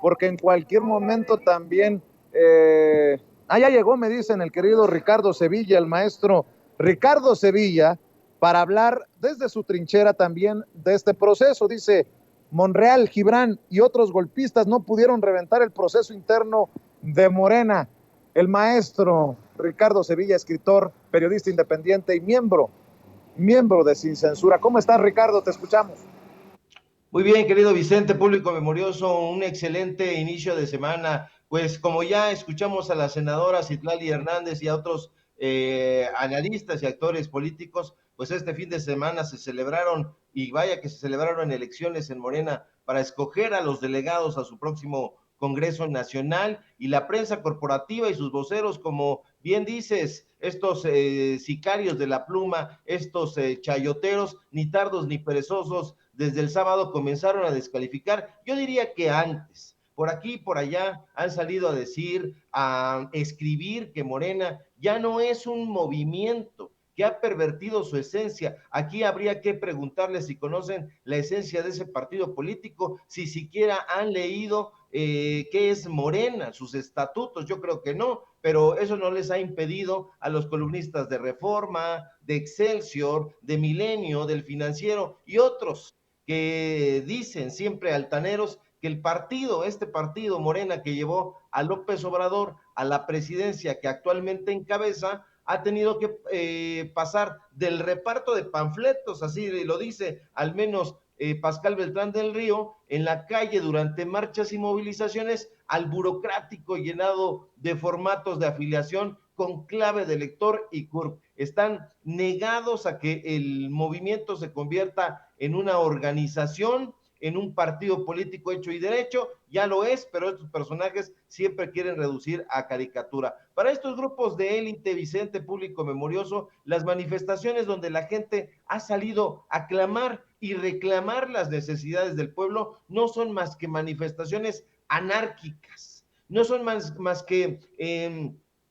porque en cualquier momento también, ya llegó, me dicen, el querido Ricardo Sevilla, el maestro Ricardo Sevilla, para hablar desde su trinchera también de este proceso. Dice, Monreal, Gibran y otros golpistas no pudieron reventar el proceso interno de Morena. El maestro Ricardo Sevilla, escritor, periodista independiente y miembro de Sin Censura. ¿Cómo estás, Ricardo? Te escuchamos. Muy bien, querido Vicente, público memorioso, un excelente inicio de semana. Pues como ya escuchamos a la senadora Citlali Hernández y a otros analistas y actores políticos, pues este fin de semana se celebraron, y vaya que se celebraron elecciones en Morena para escoger a los delegados a su próximo Congreso Nacional, y la prensa corporativa y sus voceros, como bien dices, estos sicarios de la pluma, estos chayoteros, ni tardos ni perezosos, desde el sábado comenzaron a descalificar. Yo diría que antes, por aquí y por allá, han salido a decir, a escribir que Morena ya no es un movimiento, que ha pervertido su esencia. Aquí habría que preguntarles si conocen la esencia de ese partido político, si siquiera han leído qué es Morena, sus estatutos. Yo creo que no, pero eso no les ha impedido a los columnistas de Reforma, de Excelsior, de Milenio, del Financiero y otros que dicen siempre altaneros que el partido, este partido Morena que llevó a López Obrador a la presidencia que actualmente encabeza, ha tenido que pasar del reparto de panfletos, así lo dice al menos Pascal Beltrán del Río, en la calle durante marchas y movilizaciones, al burocrático llenado de formatos de afiliación con clave de elector y CURP. Están negados a que el movimiento se convierta en una organización, en un partido político hecho y derecho. Ya lo es, pero estos personajes siempre quieren reducir a caricatura. Para estos grupos de élite, Vicente, público memorioso, las manifestaciones donde la gente ha salido a clamar y reclamar las necesidades del pueblo no son más que manifestaciones anárquicas, no son más que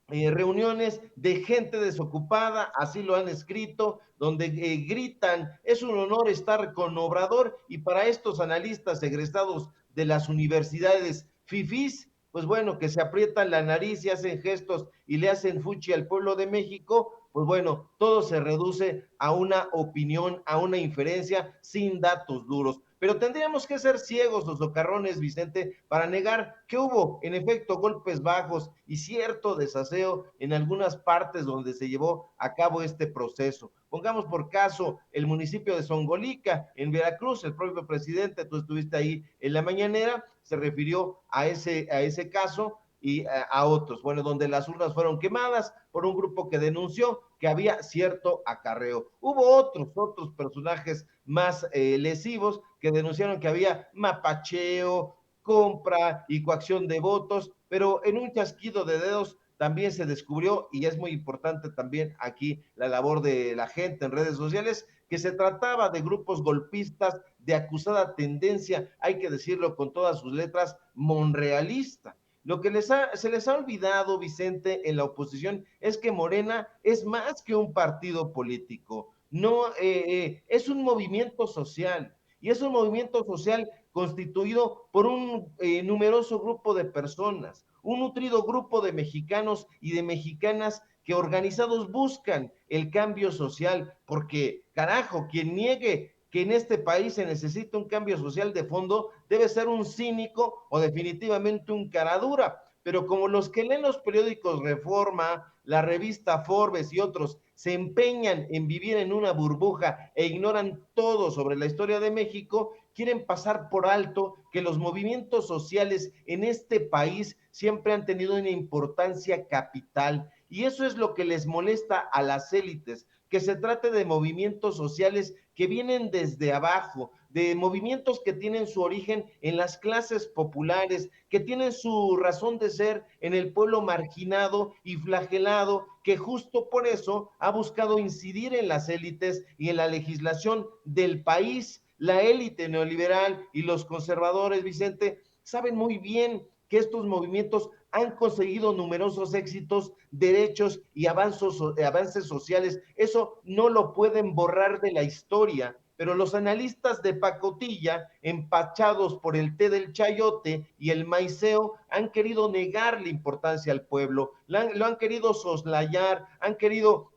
reuniones de gente desocupada, así lo han escrito, donde gritan, es un honor estar con Obrador, y para estos analistas egresados de las universidades fifís, pues bueno, que se aprietan la nariz y hacen gestos y le hacen fuchi al pueblo de México, pues bueno, todo se reduce a una opinión, a una inferencia sin datos duros. Pero tendríamos que ser ciegos los socarrones, Vicente, para negar que hubo, en efecto, golpes bajos y cierto desaseo en algunas partes donde se llevó a cabo este proceso. Pongamos por caso el municipio de Zongolica, en Veracruz. El propio presidente, tú estuviste ahí en la mañanera, se refirió a ese caso y a otros, bueno, donde las urnas fueron quemadas por un grupo que denunció que había cierto acarreo. Hubo otros personajes más lesivos que denunciaron que había mapacheo, compra y coacción de votos, pero en un chasquido de dedos también se descubrió, y es muy importante también aquí la labor de la gente en redes sociales, que se trataba de grupos golpistas de acusada tendencia, hay que decirlo con todas sus letras, monrealista. Lo que se les ha olvidado, Vicente, en la oposición es que Morena es más que un partido político, no es un movimiento social, y es un movimiento social constituido por un numeroso grupo de personas, un nutrido grupo de mexicanos y de mexicanas que organizados buscan el cambio social, porque carajo, quien niegue que en este país se necesita un cambio social de fondo debe ser un cínico o definitivamente un caradura. Pero como los que leen los periódicos Reforma, la revista Forbes y otros se empeñan en vivir en una burbuja e ignoran todo sobre la historia de México, quieren pasar por alto que los movimientos sociales en este país siempre han tenido una importancia capital, y eso es lo que les molesta a las élites, que se trate de movimientos sociales que vienen desde abajo, de movimientos que tienen su origen en las clases populares, que tienen su razón de ser en el pueblo marginado y flagelado, que justo por eso ha buscado incidir en las élites y en la legislación del país. La élite neoliberal y los conservadores, Vicente, saben muy bien que estos movimientos han conseguido numerosos éxitos, derechos y avances sociales. Eso no lo pueden borrar de la historia, pero los analistas de pacotilla, empachados por el té del chayote y el maiceo, han querido negarle importancia al pueblo, lo han querido soslayar, han querido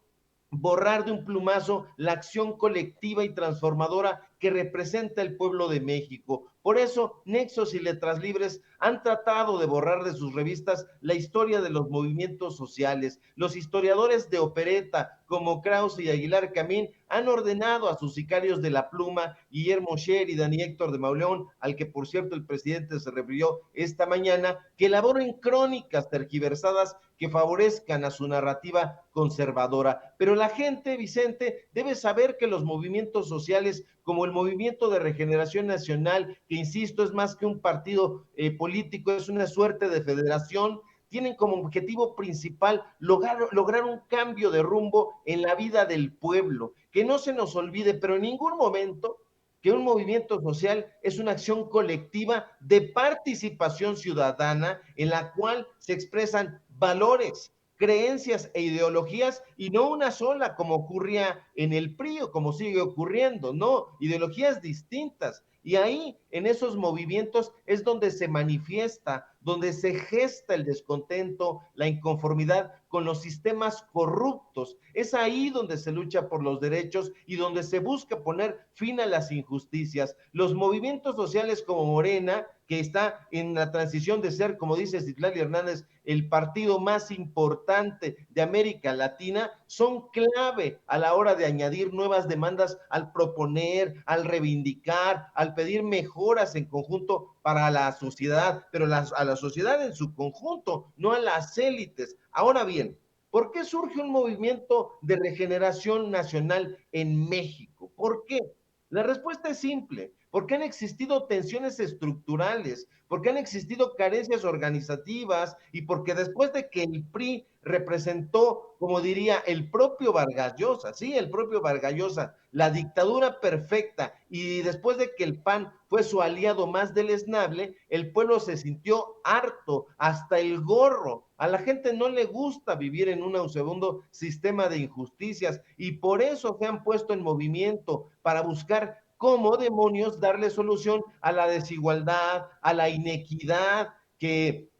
borrar de un plumazo la acción colectiva y transformadora que representa el pueblo de México. Por eso, Nexos y Letras Libres han tratado de borrar de sus revistas la historia de los movimientos sociales. Los historiadores de opereta, como Krause y Aguilar Camín, han ordenado a sus sicarios de la pluma, Guillermo Scher y Dani Héctor de Mauleón, al que por cierto el presidente se refirió esta mañana, que elaboren crónicas tergiversadas que favorezcan a su narrativa conservadora. Pero la gente, Vicente, debe saber que los movimientos sociales, como el Movimiento de Regeneración Nacional, que insisto, es más que un partido político, es una suerte de federación, tienen como objetivo principal lograr un cambio de rumbo en la vida del pueblo. Que no se nos olvide, pero en ningún momento, que un movimiento social es una acción colectiva de participación ciudadana en la cual se expresan valores, creencias e ideologías y no una sola como ocurría en el PRI o como sigue ocurriendo, no, ideologías distintas. Y ahí, en esos movimientos, es donde se manifiesta, donde se gesta el descontento, la inconformidad con los sistemas corruptos. Es ahí donde se lucha por los derechos y donde se busca poner fin a las injusticias. Los movimientos sociales como Morena, que está en la transición de ser, como dice Citlali Hernández, el partido más importante de América Latina, son clave a la hora de añadir nuevas demandas al proponer, al reivindicar, al pedir mejoras en conjunto para la sociedad, pero a la sociedad en su conjunto, no a las élites. Ahora bien, ¿por qué surge un movimiento de regeneración nacional en México? ¿Por qué? La respuesta es simple, porque han existido tensiones estructurales, porque han existido carencias organizativas y porque después de que el PRI representó, como diría el propio Vargas Llosa, sí, el propio Vargas Llosa, la dictadura perfecta, y después de que el PAN fue su aliado más deleznable, el pueblo se sintió harto, hasta el gorro. A la gente no le gusta vivir en un segundo sistema de injusticias y por eso se han puesto en movimiento para buscar cómo demonios darle solución a la desigualdad, a la inequidad que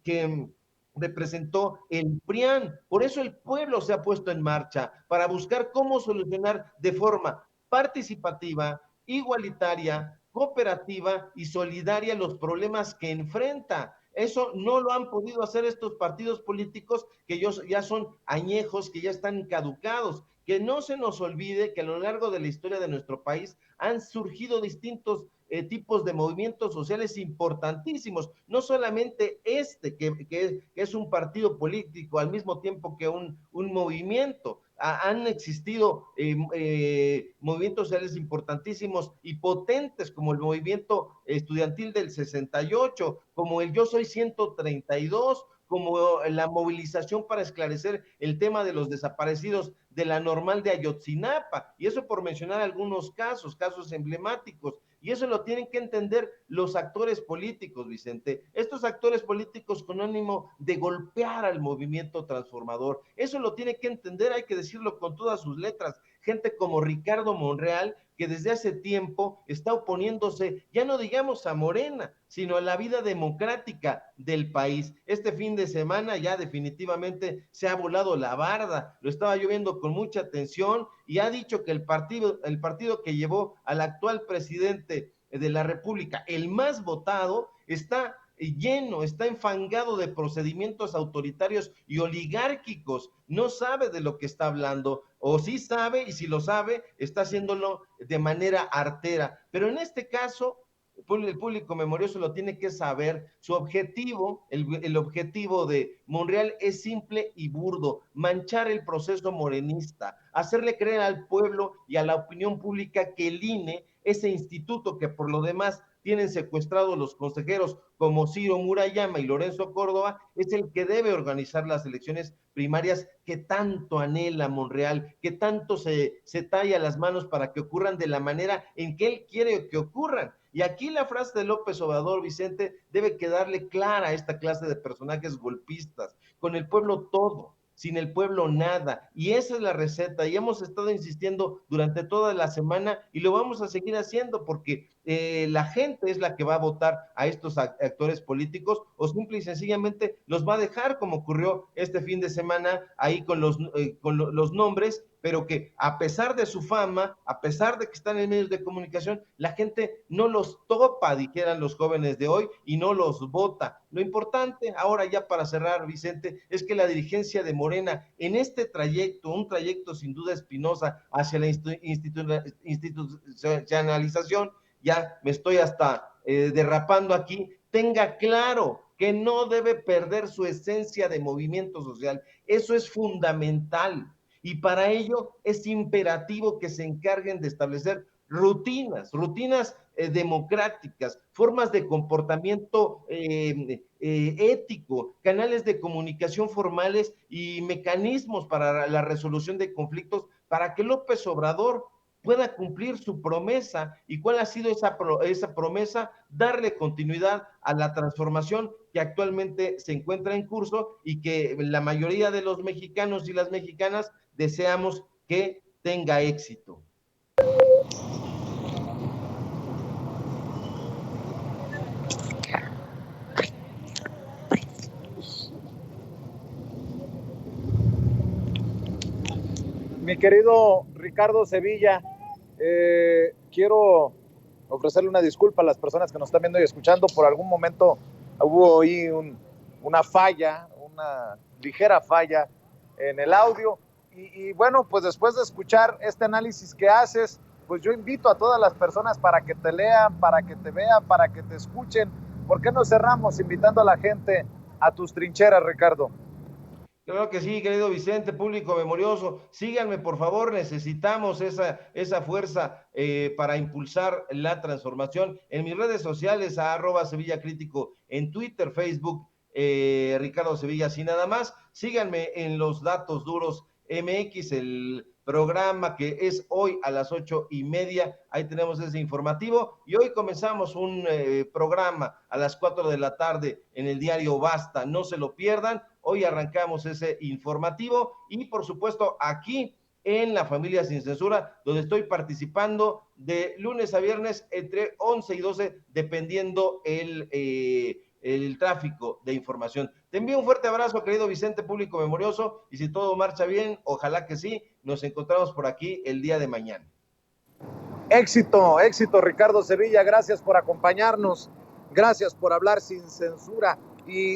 representó el PRIAN. Por eso el pueblo se ha puesto en marcha para buscar cómo solucionar de forma participativa, igualitaria, cooperativa y solidaria los problemas que enfrenta. Eso no lo han podido hacer estos partidos políticos que ya son añejos, que ya están caducados. Que no se nos olvide que a lo largo de la historia de nuestro país han surgido distintos tipos de movimientos sociales importantísimos, no solamente que es un partido político al mismo tiempo que un movimiento. Han existido movimientos sociales importantísimos y potentes como el movimiento estudiantil del 68, como el Yo Soy 132, como la movilización para esclarecer el tema de los desaparecidos de la Normal de Ayotzinapa, y eso por mencionar algunos casos emblemáticos. Y eso lo tienen que entender los actores políticos, Vicente. Estos actores políticos con ánimo de golpear al movimiento transformador. Eso lo tiene que entender, hay que decirlo con todas sus letras. Gente como Ricardo Monreal, que desde hace tiempo está oponiéndose, ya no digamos a Morena, sino a la vida democrática del país. Este fin de semana ya definitivamente se ha volado la barda, lo estaba yo viendo con mucha atención y ha dicho que el partido que llevó al actual presidente de la República, el más votado, está lleno, está enfangado de procedimientos autoritarios y oligárquicos, no sabe de lo que está hablando, o sí sabe, y si lo sabe, está haciéndolo de manera artera. Pero en este caso, el público memorioso lo tiene que saber. Su objetivo, el objetivo de Monreal es simple y burdo: manchar el proceso morenista, hacerle creer al pueblo y a la opinión pública que el INE, ese instituto que por lo demás tienen secuestrados los consejeros como Ciro Murayama y Lorenzo Córdoba, es el que debe organizar las elecciones primarias que tanto anhela Monreal, que tanto se talla las manos para que ocurran de la manera en que él quiere que ocurran. Y aquí la frase de López Obrador, Vicente, debe quedarle clara a esta clase de personajes golpistas: con el pueblo todo, sin el pueblo nada. Y esa es la receta, y hemos estado insistiendo durante toda la semana y lo vamos a seguir haciendo porque la gente es la que va a votar a estos actores políticos o simple y sencillamente los va a dejar como ocurrió este fin de semana ahí con los nombres, pero que a pesar de su fama, a pesar de que están en medios de comunicación, la gente no los topa, dijeran los jóvenes de hoy, y no los vota. Lo importante, ahora ya para cerrar, Vicente, es que la dirigencia de Morena, en este trayecto, un trayecto sin duda espinosa hacia la institucionalización, ya me estoy hasta derrapando aquí, tenga claro que no debe perder su esencia de movimiento social. Eso es fundamental. Y para ello es imperativo que se encarguen de establecer rutinas democráticas, formas de comportamiento ético, canales de comunicación formales y mecanismos para la resolución de conflictos para que López Obrador pueda cumplir su promesa. ¿Y cuál ha sido esa promesa? Darle continuidad a la transformación que actualmente se encuentra en curso y que la mayoría de los mexicanos y las mexicanas deseamos que tenga éxito. Mi querido Ricardo Sevilla, quiero ofrecerle una disculpa a las personas que nos están viendo y escuchando. Por algún momento hubo ahí una falla, una ligera falla en el audio. Y bueno, pues después de escuchar este análisis que haces, pues yo invito a todas las personas para que te lean, para que te vean, para que te escuchen. ¿Por qué no cerramos invitando a la gente a tus trincheras, Ricardo? Claro que sí, querido Vicente, público memorioso. Síganme, por favor, necesitamos esa fuerza para impulsar la transformación. En mis redes sociales, a @Sevilla Crítico, en Twitter, Facebook, Ricardo Sevilla, así nada más. Síganme en los datos duros MX, el programa que es hoy a las 8:30. Ahí tenemos ese informativo. Y hoy comenzamos un programa a las 4 de la tarde en el diario Basta. No se lo pierdan. Hoy arrancamos ese informativo y por supuesto aquí en La Familia Sin Censura, donde estoy participando de lunes a viernes entre 11 y 12, dependiendo el tráfico de información. Te envío un fuerte abrazo, querido Vicente, público memorioso, y si todo marcha bien, ojalá que sí, nos encontramos por aquí el día de mañana. Éxito, éxito, Ricardo Sevilla. Gracias por acompañarnos. Gracias por hablar sin censura. Y